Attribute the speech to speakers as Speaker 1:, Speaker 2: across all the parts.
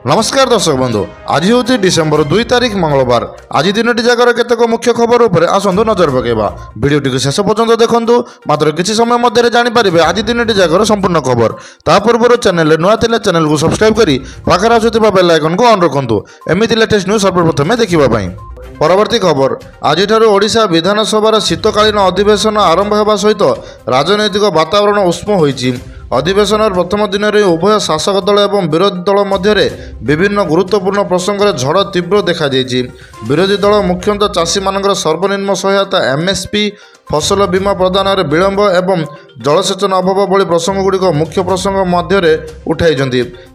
Speaker 1: नमस्कार दर्शक बंधु आज हूँ डिसेम्बर 2 तारिख मंगलवार। आज दिन जगार केतक मुख्य खबर उपर आसतु नजर पकेबा। भिडियोटी को शेष पर्यंत देखु मात्र किसी समय मध्य जानीपारे आज दिन जगार संपूर्ण खबर। ता पूर्व चैनल नुआ चैनल को सब्सक्राइब करी पाखर आसुवा बेल आइकन को ऑन रखु एमती लेटेस्ट न्यूज सर्वप्रथमे देखा। परवर्ती खबर आज ओडिशा विधानसभा शीतकालीन अधिवेशन आरंभ होगा सहित राजनैतिक वातावरण उष्म होइछि। अधिवेशन प्रथम दिन में उभय शासक दल और विरोधी दल मध्य विभिन्न गुरुत्वपूर्ण प्रसंग में झड़ तीव्र देखा देखाई। विरोधी दल मुख्यतः चाषी मान सर्वनिम्न सहायता एमएसपी फसल बीमा प्रदान में विलंब एवं जलसेचन अभाव भली प्रसंगगुड़िक मुख्य प्रसंग मध्य उठाई।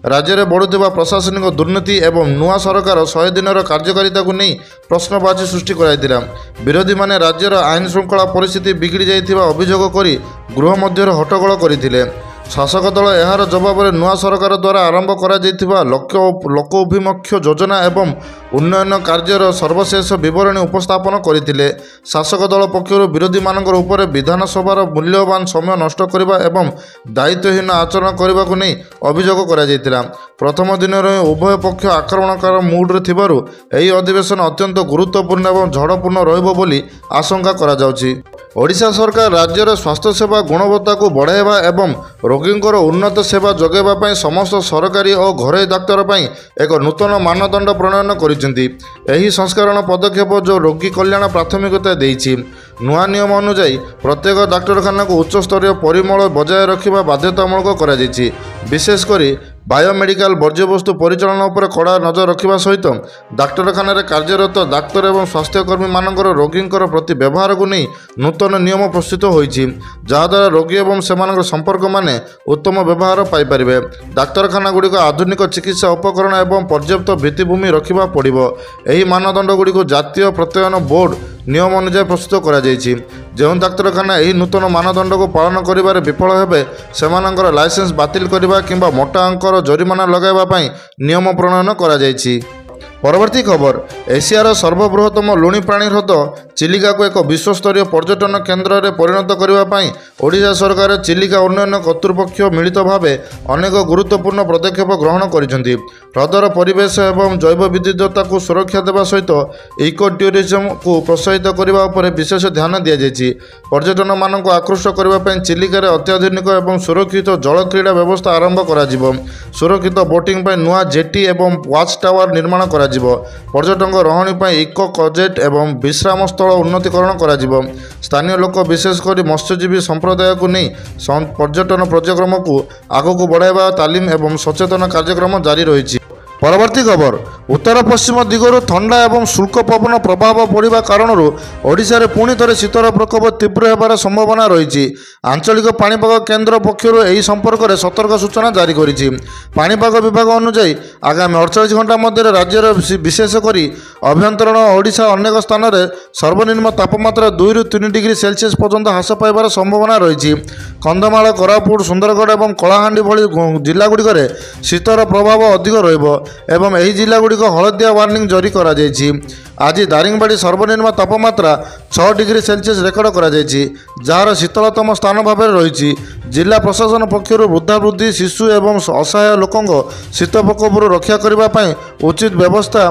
Speaker 1: राज्य में बढ़ुवा प्रशासनिक दुर्नीति एवं नुआ सरकार 100 दिन कार्यकारिता को नहीं प्रश्नबाची सृष्टि कराइथिला। विरोधी माने राज्यर आईन श्रृंखला परिस्थिति बिगड़ी जाइथिबा अभियोग करी गृह मध्य हट्टगोल करथिले। शासक दल यार जवाब में नुआ सरकार द्वारा आरंभ करा लोकोभिमुख्य योजना एवं उन्नयन कार्यर सर्वशेष विवरणी उपस्थापन करते। शासक दल पक्षर विरोधी मानकर उपर विधानसभार मूल्यवान समय नष्ट करने एवं दायित्वहीन आचरण करने को नहीं अभियोग करा। प्रथम दिन में उभय पक्ष आक्रमणकार मुड्रे थिबारु एही अधिवेशन अत्यंत गुरुत्वपूर्ण एवं झड़पूर्ण रहिबो बोली आशंका करा जाउछि। ओडिशा सरकार राज्यर स्वास्थ्य सेवा गुणवत्ता को बढ़ाइबा एवं रोगींकर उन्नत सेवा जोगाइबा समस्त सरकारी और घरोई डाक्तर एक नूतन मानदंड प्रणयन करिसेंती। एही संस्करण पदक्षेप जो रोगी कल्याण प्राथमिकता देइछि। नुआ नियम अनुसार प्रत्येक डाक्तरखाना को उच्च स्तरीय परिमल बजाय रखा बाध्यतामूलक करा जाइछि। विशेषकर बायोमेडिकल वर्ज्यवस्तु परिचालन उपर कड़ा नजर रखा सहित डाक्तरखाना कार्यरत डाक्तर एवं स्वास्थ्यकर्मी मानकर रोगींकर प्रति व्यवहार को नहीं नूतन नियम प्रस्तुत होइछि, जहाद्वारा रोगी एवं सेमानकर संपर्क माने उत्तम व्यवहार पाइपारे। डाक्तरखाना गुड़िक आधुनिक चिकित्सा उपकरण एवं पर्याप्त भित्तिभूमि रखा पड़ो। एही मानदंड गुड़िक जातीय प्रत्ययन बोर्ड नियम अनुसार प्रस्तुत करा जाइछि। जो डाक्तरखाना यही नूतन मानदंड को पालन करिबारे विफल हेबे सेमानकर लाइसेंस बातिल करबा किंबा मोटा अंकर जरिमाना लगाइबा नियम प्रणयन करा जाइछि। परवर्ती खबर एशियार सर्वबृहत्तम लुणी प्राणी ह्रद चिलिका को एक विश्वस्तरीय पर्यटन केन्द्र में परिणत करने ओडिशा सरकार चिलिका उन्नयन कर्तृपक्ष मिलित भाव अनेक गुरुत्वपूर्ण पदक्षेप ग्रहण करिसेंती। ह्रदर परिवेश एवं जैव विविधता को सुरक्षा देवा सहित इको टूरिज्म को प्रोत्साहित करने उपर विशेष ध्यान दि जाइछि। पर्यटन मानक आकृष्ट करने चिलिकार अत्याधुनिक एवं सुरक्षित जल क्रीड़ा व्यवस्था आरंभ करा जिवो। सुरक्षित बोटिंग पर नुआ जेटी एवं वाच टावर निर्माण करा जिवो। पर्यटक रहणी पर इको कजेट एवं विश्राम स्थल उन्नतीकरण करा जिवो। स्थानीय लोक विशेषकर मत्स्यजीवी संप्रदाय को नहीं पर्यटन कार्यक्रम को आगक बढ़ाइबा तालीम एवं सचेतन कार्यक्रम जारी रही। परवर्ती खबर उत्तर पश्चिम दिगरु ठंडा एवं शुष्क पवन प्रभाव पड़ा कारण ओडिशा रे पुणी थे शीतर प्रकोप तीव्र होबार संभावना रही। आंचलिक पाणीपाग केन्द्र पक्षर यह संपर्क में सतर्क सूचना जारी करिछि। पाणीपाग विभाग अनुसार आगामी 48 घंटा मध्य राज्यर विशेषकर अभ्यंतरण ओडिशा अनेक स्थान में सर्वनिम्न तापमात्रा 2 ରୁ 3 डिग्री सेल्सियस पर्यंत ह्रास पाइबार संभावना रही। कंधमाल कोरापुट सुंदरगढ़ और कलाहांडी भली जिलागुड़िक शीतर प्रभाव अधिक रहिबो एवं यही जिलागुड़िक हलदिया वार्निंग जारी करा जाइछि। आज दारिंगबाड़ी सर्वनिम्न तापमात्रा 6 डिग्री सेल्सियस रेकर्ड करा जाइछि, जार शीतलतम स्थान भाव रही। जिला प्रशासन पक्षर वृद्धावृद्धि शिशु एवं असहाय लोकों शीत प्रकोपर रक्षा करने उचित व्यवस्था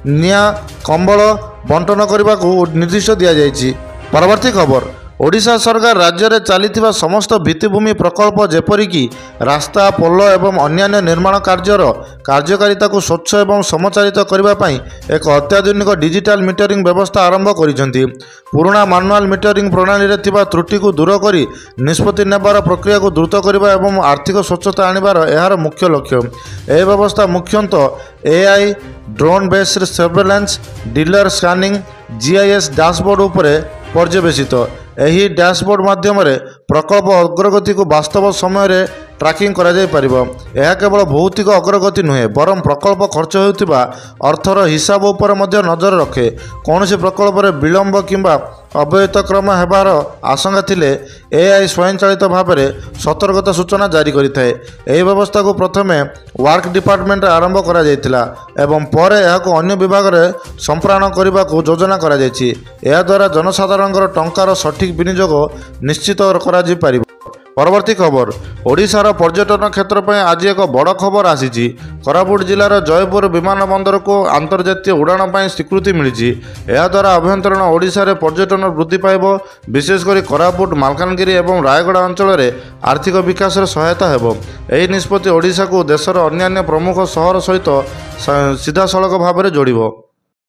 Speaker 1: निया कंबल बंटन करने को निर्देश दि जाइछि। परवर्ती खबर ओडिशा सरकार राज्य में चली समस्त भित्तिभूमि प्रकल्प जेपरिकी रास्ता पोल एवं अन्यान्य निर्माण कार्यर कार्यकारिता को स्वच्छ एवं समचालित करने एक अत्याधुनिक डिजिटल मीटरिंग व्यवस्था आरंभ करिसेंती। पुराना मैनुअल मीटरिंग प्रणाली रे थिबा त्रुटि को दूर करी निष्पत्ति नेबार प्रक्रिया को द्रुत करने एवं आर्थिक स्वच्छता आनिबार एहार मुख्य लक्ष्य। यह व्यवस्था मुख्यतः AI drone based surveillance dealer scanning GIS dashboard उपरे पर्यवेसित। यही डैशबोर्ड माध्यम प्रकल्प अग्रगति को वास्तव समय ट्रैकिंग करा जाय परिबो। यह केवल भौतिक अग्रगति नुहे बरं प्रकल्प खर्च होउथिबा अर्थर हिसाब उपर मध्य नजर रखे। कौन से प्रकल्प रे विलंब किंबा अव्ययतक्रम हेबार आशंका थिले एआई स्वयंचालित भाव में सतर्कता सूचना जारी करिथाए। एही व्यवस्था को प्रथमे वर्क डिपार्टमेंट आरंभ करा जायतिला एवं परे याको अन्य विभाग रे संप्राण करने को योजना करा जायछि। एहा द्वारा जनसाधारणकर टंकार सठिक विनियोग निश्चित करा जाय परिबो। পরবর্তী খবর ওড়িশার পর্যটন ক্ষেত্র ପାଇଁ আজ এক বড় খবর আসিছি। কোরাপুট জেলার জয়পুর বিমানবন্দরକୁ আন্তর্জাতিক উড়াণ ପାଇଁ স্বীকৃতি মিଳିଛି। ଏହାଦ୍ୱାରା ଆଭ୍ୟନ୍ତରୀଣ ଓଡ଼ିଶାରେ ପର୍ଯ୍ୟଟନ ବୃଦ୍ଧି ପାଇବ। ବିଶେଷ କରି କୋରାପୁଟ, ମାଲକାନଗିରି ଏବଂ ରାୟଗଡ଼ା ଅଞ୍ଚଳରେ ଆର୍ଥିକ ବିକାଶରେ ସହାୟତା ହେବ। ଏହି ନିଷ୍ପତ୍ତି ଓଡ଼ିଶାକୁ ଦେଶର ଅନ୍ୟାନ୍ୟ ପ୍ରମୁଖ ସହର ସହିତ ସିଧାସଳଖ ଭାବରେ ଯୋଡ଼ିବ।